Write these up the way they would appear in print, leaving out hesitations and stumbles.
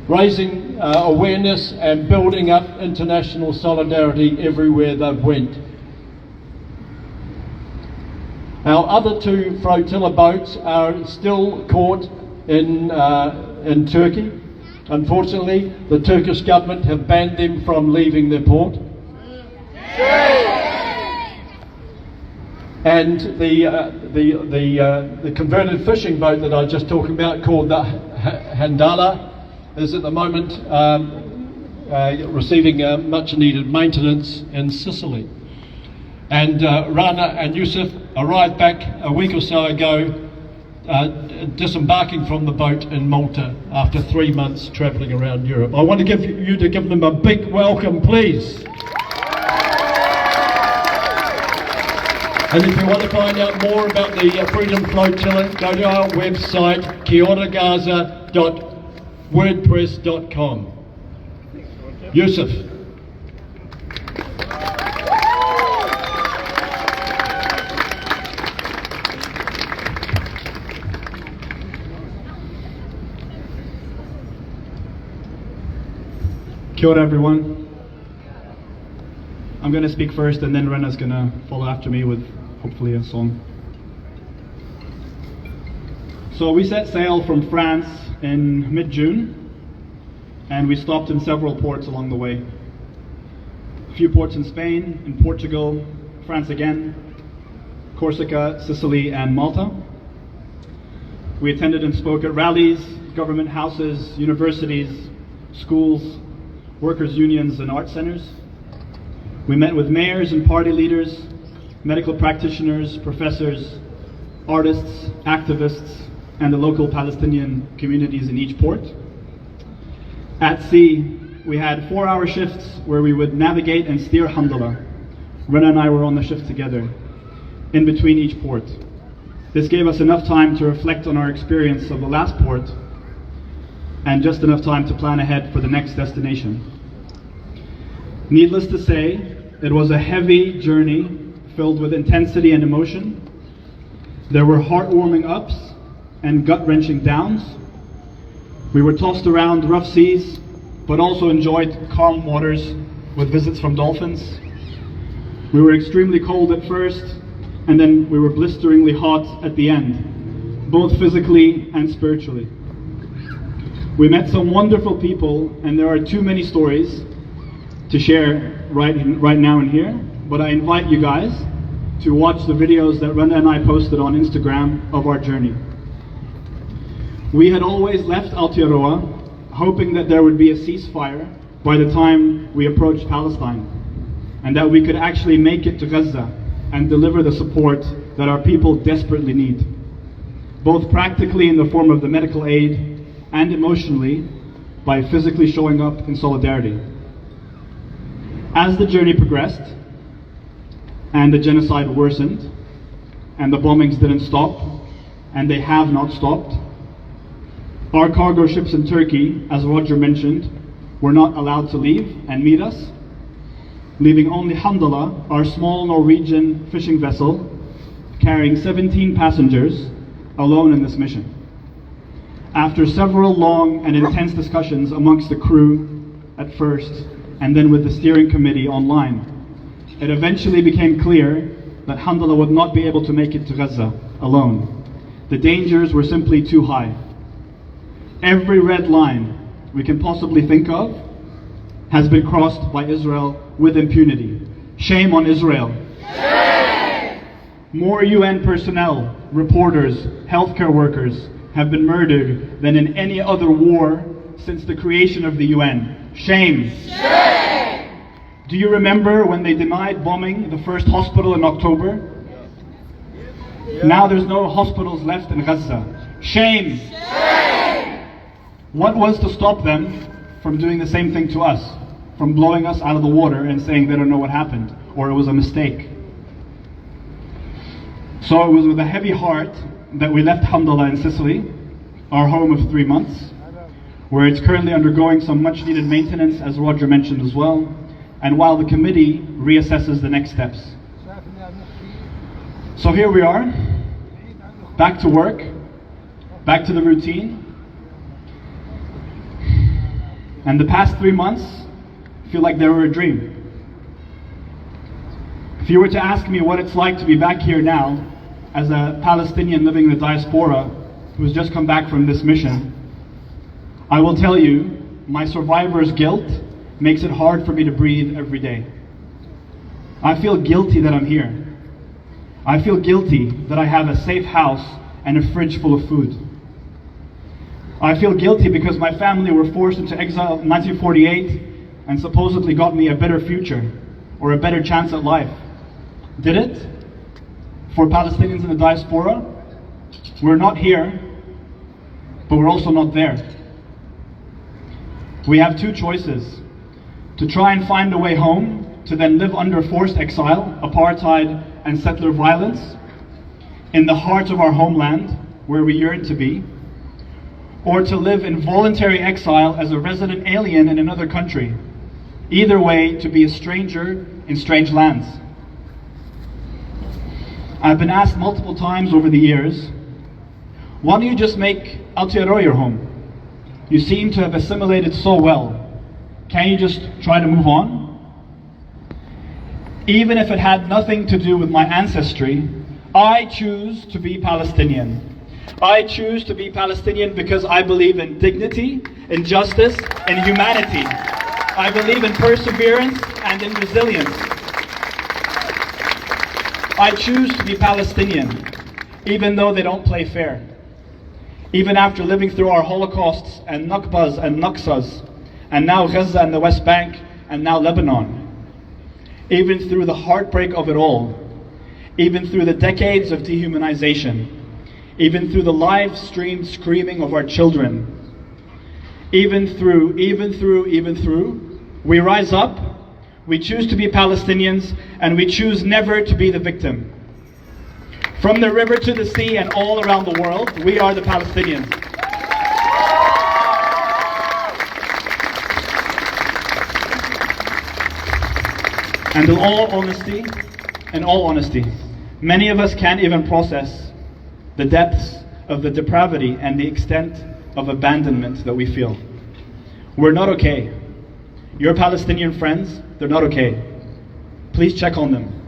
raising awareness and building up international solidarity everywhere they've went. Our other two Floatilla boats are still caught in Turkey. Unfortunately, the Turkish government have banned them from leaving their port. And the converted fishing boat that I was just talking about, called the Handala, is at the moment receiving much needed maintenance in Sicily. And Rana and Youssef arrived back a week or so ago, disembarking from the boat in Malta after 3 months travelling around Europe. I want to give them a big welcome, please. And if you want to find out more about the Freedom Flotilla, go to our website, kioragaza.wordpress.com. Youssef. Kia ora, everyone. I'm going to speak first, and then Rena's going to follow after me with hopefully a song. So we set sail from France in mid-June, and we stopped in several ports along the way. A few ports in Spain, in Portugal, France again, Corsica, Sicily, and Malta. We attended and spoke at rallies, government houses, universities, schools, workers' unions, and art centers. We met with mayors and party leaders, medical practitioners, professors, artists, activists, and the local Palestinian communities in each port. At sea, we had 4-hour shifts where we would navigate and steer Handala. Rena and I were on the shift together, in between each port. This gave us enough time to reflect on our experience of the last port, and just enough time to plan ahead for the next destination. Needless to say, it was a heavy journey filled with intensity and emotion. There were heartwarming ups and gut-wrenching downs. We were tossed around rough seas, but also enjoyed calm waters with visits from dolphins. We were extremely cold at first, and then we were blisteringly hot at the end, both physically and spiritually. We met some wonderful people, and there are too many stories to share right now and here, but I invite you guys to watch the videos that Rena and I posted on Instagram of our journey. We had always left Aotearoa hoping that there would be a ceasefire by the time we approached Palestine, and that we could actually make it to Gaza and deliver the support that our people desperately need, both practically in the form of the medical aid and emotionally by physically showing up in solidarity. As the journey progressed, and the genocide worsened, and the bombings didn't stop, and they have not stopped, our cargo ships in Turkey, as Roger mentioned, were not allowed to leave and meet us, leaving only Handala, our small Norwegian fishing vessel, carrying 17 passengers, alone in this mission. After several long and intense discussions amongst the crew at first, and then with the steering committee online, it eventually became clear that Handala would not be able to make it to Gaza alone. The dangers were simply too high. Every red line we can possibly think of has been crossed by Israel with impunity. Shame on Israel. Shame! More UN personnel, reporters, healthcare workers have been murdered than in any other war since the creation of the UN. Shame! Shame! Do you remember when they denied bombing the first hospital in October? Yeah. Now there's no hospitals left in Gaza. Shame! Shame! What was to stop them from doing the same thing to us? From blowing us out of the water and saying they don't know what happened, or it was a mistake? So it was with a heavy heart that we left Handala in Sicily, our home of 3 months, where it's currently undergoing some much needed maintenance, as Roger mentioned as well, and while the committee reassesses the next steps. So here we are, back to work, back to the routine. And the past 3 months feel like they were a dream. If you were to ask me what it's like to be back here now, as a Palestinian living in the diaspora who's just come back from this mission, I will tell you, my survivor's guilt makes it hard for me to breathe every day. I feel guilty that I'm here. I feel guilty that I have a safe house and a fridge full of food. I feel guilty because my family were forced into exile in 1948 and supposedly got me a better future or a better chance at life. Did it? For Palestinians in the diaspora, we're not here, but we're also not there. We have two choices: to try and find a way home, to then live under forced exile, apartheid, and settler violence in the heart of our homeland, where we yearn to be, or to live in voluntary exile as a resident alien in another country. Either way, to be a stranger in strange lands. I've been asked multiple times over the years, why don't you just make Aotearoa your home? You seem to have assimilated so well. Can't you just try to move on? Even if it had nothing to do with my ancestry, I choose to be Palestinian. I choose to be Palestinian because I believe in dignity, in justice, in humanity. I believe in perseverance and in resilience. I choose to be Palestinian, even though they don't play fair. Even after living through our Holocausts and Nakbas and Naksas, and now Gaza and the West Bank, and now Lebanon. Even through the heartbreak of it all, even through the decades of dehumanization, even through the live streamed screaming of our children, even through, we rise up, we choose to be Palestinians, and we choose never to be the victim. From the river to the sea and all around the world, we are the Palestinians. And in all honesty, many of us can't even process the depths of the depravity and the extent of abandonment that we feel. We're not okay. Your Palestinian friends, they're not okay. Please check on them.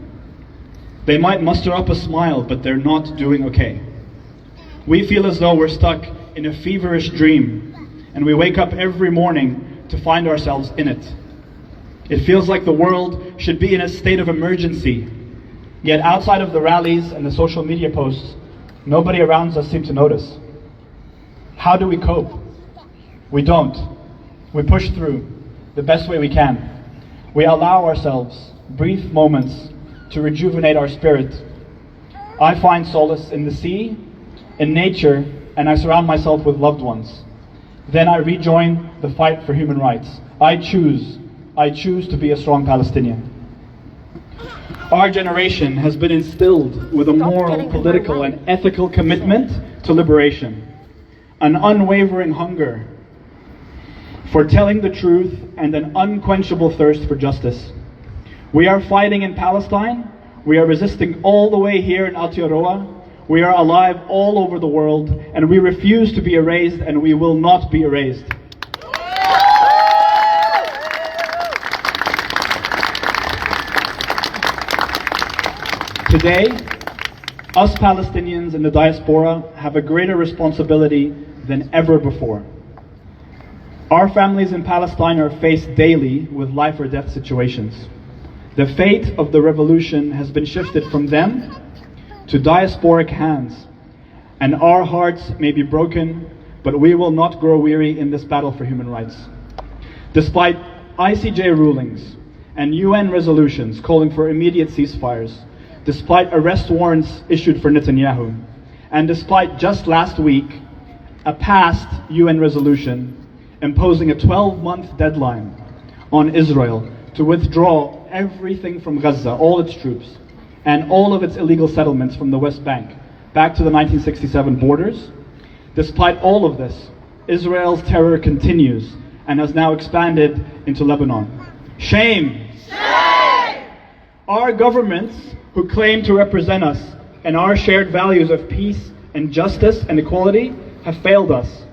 They might muster up a smile, but they're not doing okay. We feel as though we're stuck in a feverish dream, and we wake up every morning to find ourselves in it. It feels like the world should be in a state of emergency, yet outside of the rallies and the social media posts, nobody around us seems to notice. How do we cope? We don't. We push through the best way we can. We allow ourselves brief moments to rejuvenate our spirit. I find solace in the sea, in nature, and I surround myself with loved ones. Then I rejoin the fight for human rights. I choose to be a strong Palestinian. Our generation has been instilled with a moral, political, and ethical commitment to liberation, an unwavering hunger for telling the truth, and an unquenchable thirst for justice. We are fighting in Palestine, we are resisting all the way here in Aotearoa, we are alive all over the world, and we refuse to be erased, and we will not be erased. Today, us Palestinians in the diaspora have a greater responsibility than ever before. Our families in Palestine are faced daily with life or death situations. The fate of the revolution has been shifted from them to diasporic hands, and our hearts may be broken, but we will not grow weary in this battle for human rights. Despite ICJ rulings and UN resolutions calling for immediate ceasefires, despite arrest warrants issued for Netanyahu, and despite just last week a passed UN resolution imposing a 12-month deadline on Israel to withdraw everything from Gaza, all its troops, and all of its illegal settlements from the West Bank, back to the 1967 borders. Despite all of this, Israel's terror continues and has now expanded into Lebanon. Shame! Shame! Our governments, who claim to represent us and our shared values of peace and justice and equality, have failed us.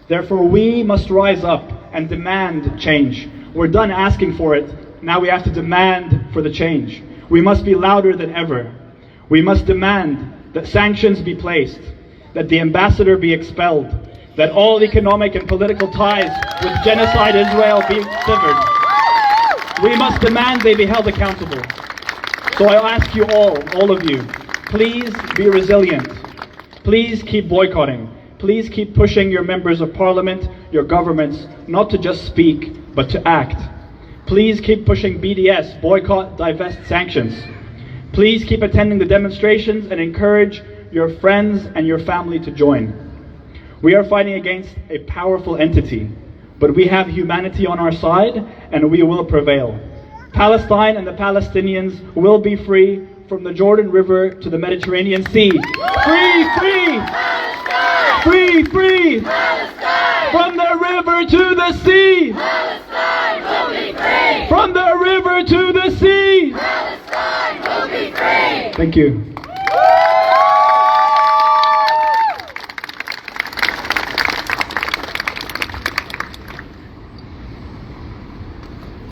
Therefore, we must rise up and demand change. We're done asking for it. Now we have to demand for the change. We must be louder than ever. We must demand that sanctions be placed, that the ambassador be expelled, that all economic and political ties with genocide Israel be severed. We must demand they be held accountable. So I ask you all of you, please be resilient. Please keep boycotting. Please keep pushing your members of parliament, your governments, not to just speak, but to act. Please keep pushing BDS, boycott, divest, sanctions. Please keep attending the demonstrations and encourage your friends and your family to join. We are fighting against a powerful entity, but we have humanity on our side and we will prevail. Palestine and the Palestinians will be free from the Jordan River to the Mediterranean Sea. Free, free! Palestine! Free, free! Palestine! From the river to the sea! Palestine will be free! From the river to the sea! Palestine will be free! Thank you.